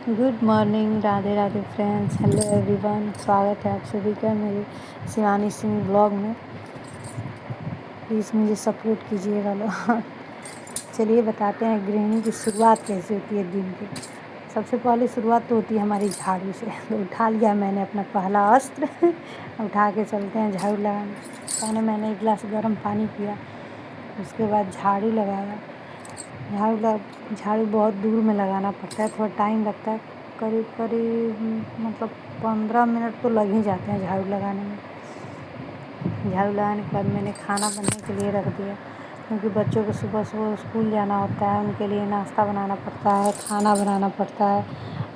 Good morning, Radhe Radhe friends, hello everyone. स्वागत है आप सभी का मेरे शिवानी सिंह ब्लॉग में। प्लीज़ मुझे सपोर्ट कीजिएगा लोग। चलिए बताते हैं गृहिणी की शुरुआत कैसे होती है दिन की। सबसे पहले शुरुआत तो होती है हमारी झाड़ू से। तो उठा लिया मैंने अपना पहला अस्त्र। उठा के चलते हैं झाड़ू लगाने। पहले मैंने एक गिलास गर्म पानी पिया, उसके बाद झाड़ू लगाया। झाड़ू बहुत दूर में लगाना पड़ता है, थोड़ा टाइम लगता है। करीब करीब मतलब 15 मिनट तो लग ही जाते हैं झाड़ू लगाने में। झाड़ू लगाने के बाद मैंने खाना बनने के लिए रख दिया, क्योंकि बच्चों को सुबह सुबह स्कूल जाना होता है, उनके लिए नाश्ता बनाना पड़ता है, खाना बनाना पड़ता है।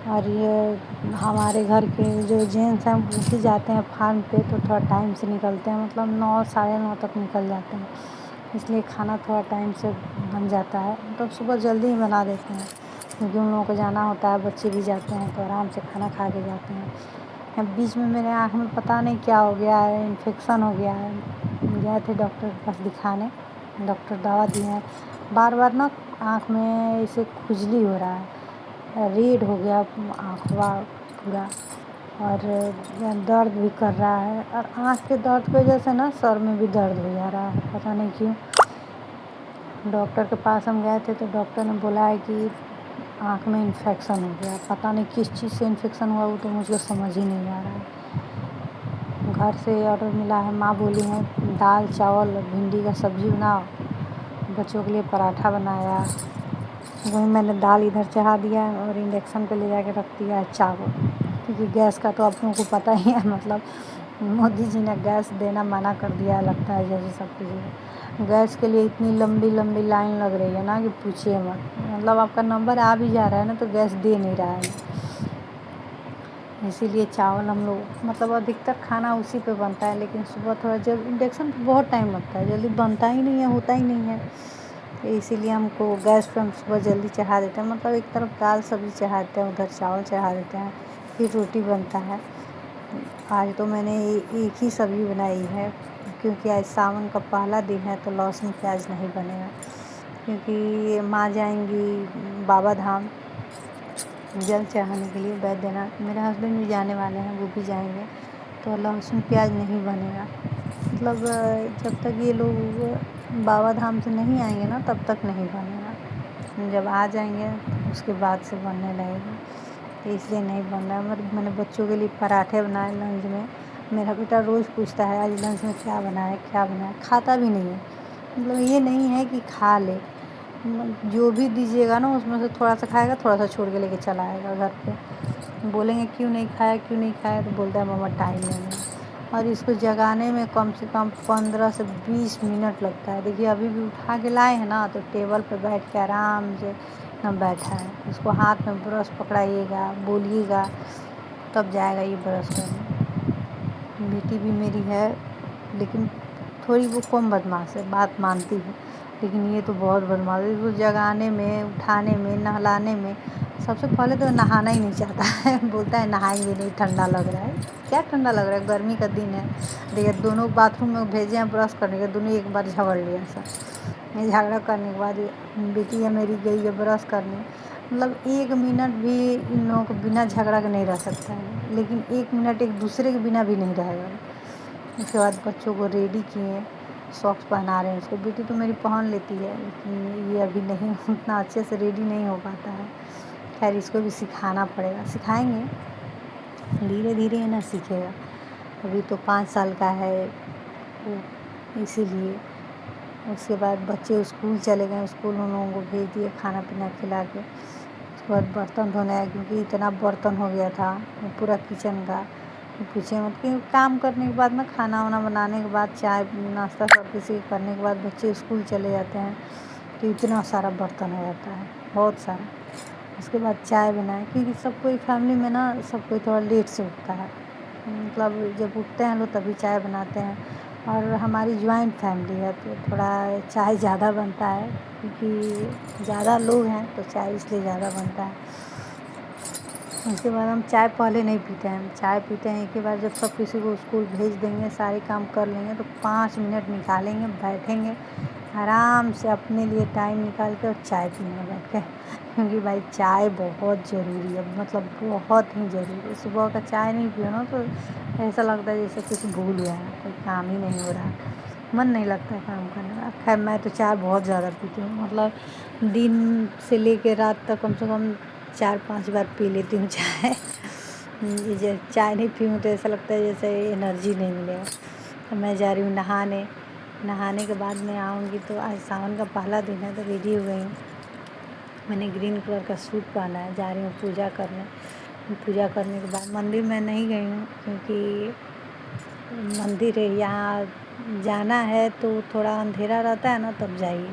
और ये हमारे घर के जो जेंट्स हैं वो भी जाते हैं फार्म पे, तो थोड़ा टाइम से निकलते हैं, मतलब 9 साढ़े 9 तक निकल जाते हैं। इसलिए खाना थोड़ा टाइम से बन जाता है, मतलब सुबह जल्दी ही बना देते हैं, क्योंकि उन लोगों को जाना होता है, बच्चे भी जाते हैं तो आराम से खाना खा के जाते हैं। अब बीच में मेरे आँख में पता नहीं क्या हो गया है, इन्फेक्शन हो गया है। गए थे डॉक्टर के पास दिखाने, डॉक्टर दवा दिए हैं। बार बार ना आँख में ऐसे खुजली हो रहा है, रेड हो गया आँखवा पूरा, और दर्द भी कर रहा है। और आँख के दर्द की वजह से ना सर में भी दर्द हो जा रहा है, पता नहीं क्यों। डॉक्टर के पास हम गए थे तो डॉक्टर ने बोला है कि आँख में इन्फेक्शन हो गया। पता नहीं किस चीज़ से इन्फेक्शन हुआ, वो तो मुझे समझ ही नहीं आ रहा है। घर से ऑर्डर मिला है, माँ बोली है दाल चावल भिंडी का सब्ज़ी बनाओ, बच्चों के लिए पराठा बनाया। वहीं मैंने दाल इधर चढ़ा दिया और इंडक्शन पे ले जाके रख दिया है चावल, क्योंकि गैस का तो आप लोगों को पता ही है, मतलब मोदी जी ने गैस देना मना कर दिया है, लगता है जैसे सब कुछ। गैस के लिए इतनी लंबी लंबी लाइन लग रही है ना कि पूछिए मत। मतलब आपका नंबर आ भी जा रहा है ना तो गैस दे नहीं रहा है। इसीलिए चावल हम लोग मतलब अधिकतर खाना उसी पे बनता है, लेकिन सुबह थोड़ा जब इंडक्शन पे बहुत टाइम लगता है, जल्दी बनता ही नहीं है, होता ही नहीं है। तो इसीलिए हमको गैस पे हम सुबह जल्दी चढ़ा देते हैं, मतलब एक तरफ दाल सब्ज़ी चढ़ा देते हैं, उधर चावल चढ़ा देते हैं, फिर रोटी बनता है। आज तो मैंने एक ही सब्ज़ी बनाई है, क्योंकि आज सावन का पहला दिन है तो लहसुन प्याज नहीं बनेगा, क्योंकि माँ जाएंगी बाबा धाम जल चढ़ाने के लिए बैद्यनाथ। मेरे हस्बैंड भी जाने वाले हैं, वो भी जाएंगे, तो लहसुन प्याज नहीं बनेगा। मतलब जब तक ये लोग बाबा धाम से नहीं आएंगे ना तब तक नहीं बनेगा। जब आ जाएंगे तो उसके बाद से बनने लगेगा, तो इसलिए नहीं बन रहा है। मैंने बच्चों के लिए पराठे बनाए लंच में। मेरा बेटा रोज़ पूछता है आज लंच में क्या बना है क्या बना है, खाता भी नहीं है। मतलब ये नहीं है कि खा ले, जो भी दीजिएगा ना उसमें से थोड़ा सा खाएगा, थोड़ा सा छोड़ के लेके चला आएगा घर पे। बोलेंगे क्यों नहीं खाया क्यों नहीं खाया, तो बोलता है मम्मा टाइम नहीं है। और इसको जगाने में कम से कम 15 से 20 मिनट लगता है। देखिए अभी भी उठा के लाए हैं ना, तो टेबल पे बैठ के आराम से बैठा है। उसको हाथ में ब्रश पकड़ाइएगा, बोलिएगा, तब जाएगा ये ब्रश करने। बेटी भी मेरी है, लेकिन थोड़ी वो कम बदमाश है, बात मानती है, लेकिन ये तो बहुत बदमाश है। इसको जगाने में, उठाने में, नहलाने में, सबसे पहले तो नहाना ही नहीं चाहता है। बोलता है नहाएंगे नहीं, ठंडा लग रहा है। क्या ठंडा लग रहा है, गर्मी का दिन है। देखिए दोनों बाथरूम में भेजे हैं ब्रश करने के, दोनों एक बार झगड़ लिया सब। ये झगड़ा करने के बाद बेटी है मेरी गई है ब्रश करने, मतलब 1 मिनट भी इन लोगों को बिना झगड़ा के नहीं रह सकता है, लेकिन 1 मिनट एक दूसरे के बिना भी नहीं रहेगा। उसके बाद बच्चों को रेडी किए, सॉक्स पहना रहे हैं उसको। बेटी तो मेरी पहन लेती है, लेकिन ये अभी नहीं, उतना अच्छे से रेडी नहीं हो पाता है। खैर इसको भी सिखाना पड़ेगा, सिखाएंगे, धीरे धीरे है ना सीखेगा। अभी तो 5 साल का है, तो इसीलिए। उसके बाद बच्चे स्कूल चले गए, स्कूल उन लोगों को भेज दिए खाना पीना खिला के। उसके बाद बर्तन धोने आए, क्योंकि इतना बर्तन हो गया था पूरा किचन का, पूछिए मत। क्योंकि काम करने के बाद ना, खाना वाना बनाने के बाद, चाय नाश्ता सब किसी करने के बाद बच्चे स्कूल चले जाते हैं, तो इतना सारा बर्तन हो जाता है, बहुत सारा। उसके बाद चाय बनाए, क्योंकि सब कोई फैमिली में ना, सब कोई थोड़ा लेट से उठता है, मतलब जब उठते हैं लोग तभी चाय बनाते हैं। और हमारी जॉइंट फैमिली है तो थोड़ा चाय ज़्यादा बनता है, क्योंकि ज़्यादा लोग हैं तो चाय इसलिए ज़्यादा बनता है। उसके बाद हम चाय पहले नहीं पीते हैं, हम चाय पीते हैं एक ही बार, जब सब किसी को स्कूल भेज देंगे, सारे काम कर लेंगे, तो 5 मिनट निकालेंगे, बैठेंगे, آرام سے اپنے لیے ٹائم نکال کے اور چائے پینے بیٹھ کے، کیونکہ بھائی چائے بہت ضروری ہے، مطلب بہت ہی ضروری ہے۔ صبح کا چائے نہیں پیو نا تو ایسا لگتا ہے جیسے کچھ بھول گیا ہے، کوئی کام ہی نہیں ہو رہا، من نہیں لگتا ہے کام کرنے کا۔ خیر میں تو چائے بہت زیادہ پیتی ہوں، مطلب دن سے لے کے رات تک کم سے کم 4-5 بار پی لیتی ہوں چائے۔ چائے نہیں پیوں تو ایسا لگتا ہے جیسے انرجی نہیں ملے گا۔ تو میں جا رہی ہوں نہانے کے بعد میں آؤں گی، تو آج ساون کا پہلا دن ہے تو ریڈی ہو گئی ہوں۔ میں نے گرین کلر کا سوٹ پہنا ہے، جا رہی ہوں پوجا کرنے۔ پوجا کرنے کے بعد مندر میں نہیں گئی ہوں، کیونکہ مندر ہے یہاں جانا ہے تو تھوڑا اندھیرا رہتا ہے نا، تب جائیے،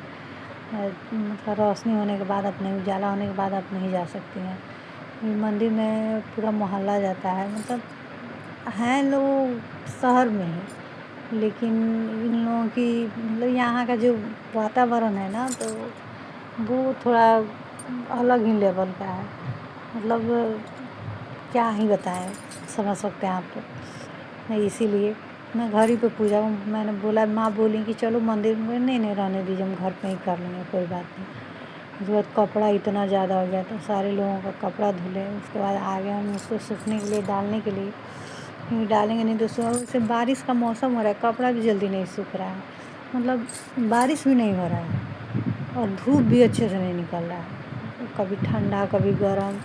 مطلب روشنی ہونے کے بعد اپنے اجالا ہونے کے بعد آپ نہیں جا سکتی ہیں۔ مندر میں پورا محلہ جاتا ہے، مطلب ہیں لوگ شہر میں ہی، لیکن ان لوگوں کی مطلب یہاں کا جو واتاورن ہے نا، تو وہ تھوڑا الگ ہی لیول کا ہے، مطلب کیا ہی بتائیں، سمجھ سکتے ہیں آپ تو۔ اسی لیے میں گھر ہی پہ پوجا، میں نے بولا، ماں بولی کہ چلو مندر میں، نہیں رہنے دیجیے، ہم گھر پہ ہی کر لیں گے، کوئی بات نہیں۔ اس کے بعد کپڑا اتنا زیادہ ہو گیا تھا، سارے لوگوں کا کپڑا دھلے، اس کے بعد آگے ہم اس کو سوکھنے کے لیے ڈالنے کے لیے، کیونکہ ڈالیں گے نہیں تو سے بارش کا موسم ہو رہا ہے، کپڑا بھی جلدی نہیں سوکھ رہا ہے، مطلب بارش بھی نہیں ہو رہا ہے اور دھوپ بھی اچھے سے نہیں نکل رہا ہے، کبھی ٹھنڈا کبھی گرم۔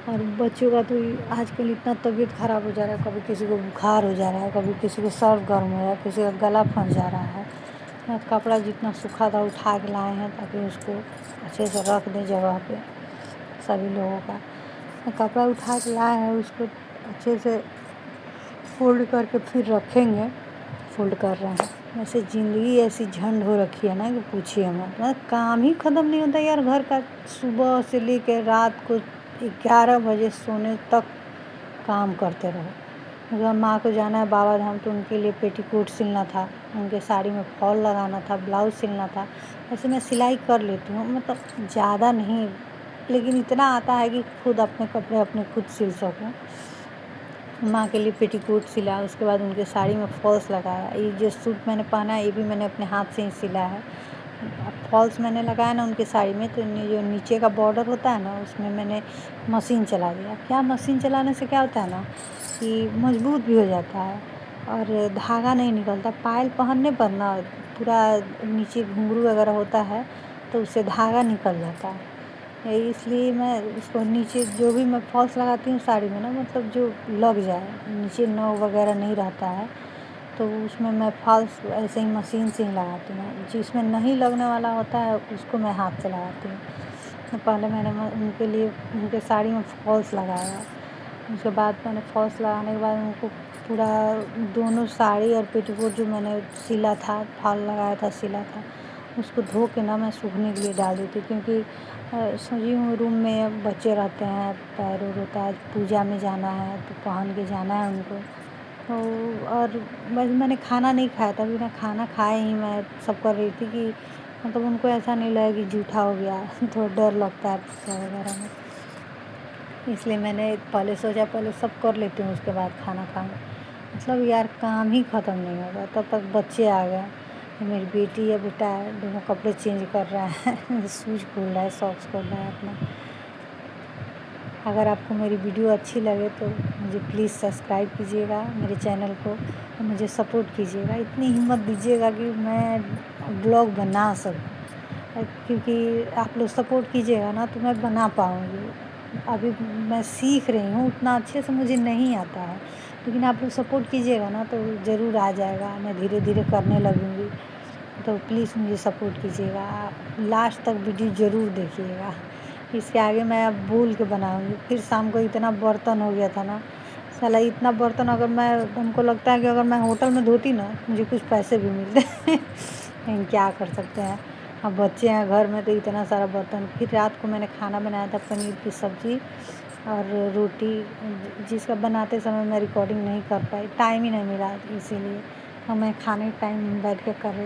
اور بچوں کا تو آج کل اتنا طبیعت خراب ہو جا رہا ہے، کبھی کسی کو بخار ہو جا رہا ہے، کبھی کسی کو سر گرم ہو رہا ہے، کسی کا گلا پھنس جا رہا ہے۔ کپڑا جتنا سوکھا تھا اٹھا کے لائے ہیں تاکہ اس کو اچھے سے رکھ دیں جگہ پہ، سبھی لوگوں کا کپڑا اٹھا کے لائے ہیں، اس کو اچھے سے فولڈ کر کے پھر رکھیں گے، فولڈ کر رہے ہیں۔ ویسے زندگی ایسی جھنڈ ہو رکھی ہے نا کہ پوچھیے مت، کام ہی ختم نہیں ہوتا یار گھر کا، صبح سے لے کے رات کو 11 بجے سونے تک کام کرتے رہو۔ اگر ماں کو جانا ہے بابا دھام تو ان کے لیے پیٹی کوٹ سلنا تھا، ان کے ساڑی میں فال لگانا تھا، بلاؤز سلنا تھا۔ ویسے میں سلائی کر لیتی ہوں، مطلب زیادہ نہیں، لیکن اتنا آتا ہے کہ خود اپنے کپڑے اپنے خود سل سکوں۔ ماں کے لیے پیٹی کوٹ سلا، اس کے بعد ان کے ساڑی میں فالس لگایا۔ یہ جو سوٹ میں نے پہنا ہے یہ بھی میں نے اپنے ہاتھ سے ہی سلا ہے۔ فالس میں نے لگایا نا ان کی ساڑی میں، تو جو نیچے کا بارڈر ہوتا ہے نا اس میں نے مشین چلا دیا۔ کیا مشین چلانے سے کیا ہوتا ہے نا کہ مضبوط بھی ہو جاتا ہے اور دھاگا نہیں نکلتا۔ پائل پہننے پر نا پورا نیچے گھنگرو وغیرہ ہوتا ہے تو اس سے دھاگا نکل جاتا ہے، اس لیے میں اس کو نیچے جو بھی میں فالس لگاتی ہوں ساڑی میں نا، مطلب جو لگ جائے، نیچے نو وغیرہ نہیں رہتا ہے، تو اس میں فالس ایسے ہی مشین سے ہی لگاتی ہوں۔ جس میں نہیں لگنے والا ہوتا ہے اس کو میں ہاتھ سے لگاتی ہوں۔ پہلے میں نے ان کے لیے ان کے ساڑی میں فالس لگایا، اس کے بعد میں نے فالس لگانے کے بعد ان کو پورا دونوں ساڑی اور پیٹی کوٹ جو میں نے سلا تھا، فال لگایا تھا، سلا تھا، اس کو دھو کے نا میں سوکھنے کے لیے ڈال دیتی، کیونکہ سوچی ہوں روم میں بچے رہتے ہیں، پیر ہوتا ہے، پوجا میں جانا ہے تو پہن کے جانا ہے ان کو۔ اور بس میں نے کھانا نہیں کھایا تھا، بنا کھانا کھائے ہی میں سب کر رہی تھی کہ مطلب ان کو ایسا نہیں لگے کہ جھوٹا ہو گیا، تھوڑا ڈر لگتا ہے پوجا وغیرہ میں، اس لیے میں نے پہلے سوچا پہلے سب کر لیتی ہوں اس کے بعد کھانا کھاؤں۔ مطلب یار کام ہی ختم نہیں ہوگا، تب تک بچے آ گئے، میری بیٹی ہے بیٹا ہے، دونوں کپڑے چینج کر رہا ہے، شوز کھول رہا ہے، ساکس کھول رہا ہے اپنا۔ اگر آپ کو میری ویڈیو اچھی لگے تو مجھے پلیز سبسکرائب کیجیے گا میرے چینل کو، اور مجھے سپورٹ کیجیے گا، اتنی ہمت دیجیے گا کہ میں بلاگ بنا سکوں، کیونکہ آپ لوگ سپورٹ کیجیے گا نا تو میں بنا پاؤں گی۔ ابھی میں سیکھ رہی ہوں، اتنا اچھے سے مجھے نہیں آتا ہے، لیکن آپ لوگ سپورٹ کیجیے گا نا تو ضرور آ جائے گا، میں دھیرے دھیرے کرنے لگوں گی۔ تو پلیز مجھے سپورٹ کیجیے گا، لاسٹ تک ویڈیو ضرور دیکھیے گا، اس کے آگے میں اب بھول کے بناؤں گی۔ پھر شام کو اتنا برتن ہو گیا تھا نا، سالا اتنا برتن، اگر میں ہم کو لگتا ہے کہ اگر میں ہوٹل میں دھوتی نا مجھے کچھ پیسے بھی ملتے، لیکن کیا کر سکتے ہیں، اب بچے ہیں گھر میں تو اتنا سارا برتن۔ پھر رات کو میں نے کھانا بنایا تھا، پنیر کی سبزی اور روٹی، جس کا بناتے سمے میں ریکارڈنگ نہیں کر پائی، ٹائم ہی نہیں ملا، اسی لیے میں کھانے ٹائم بیٹھ کے کر رہی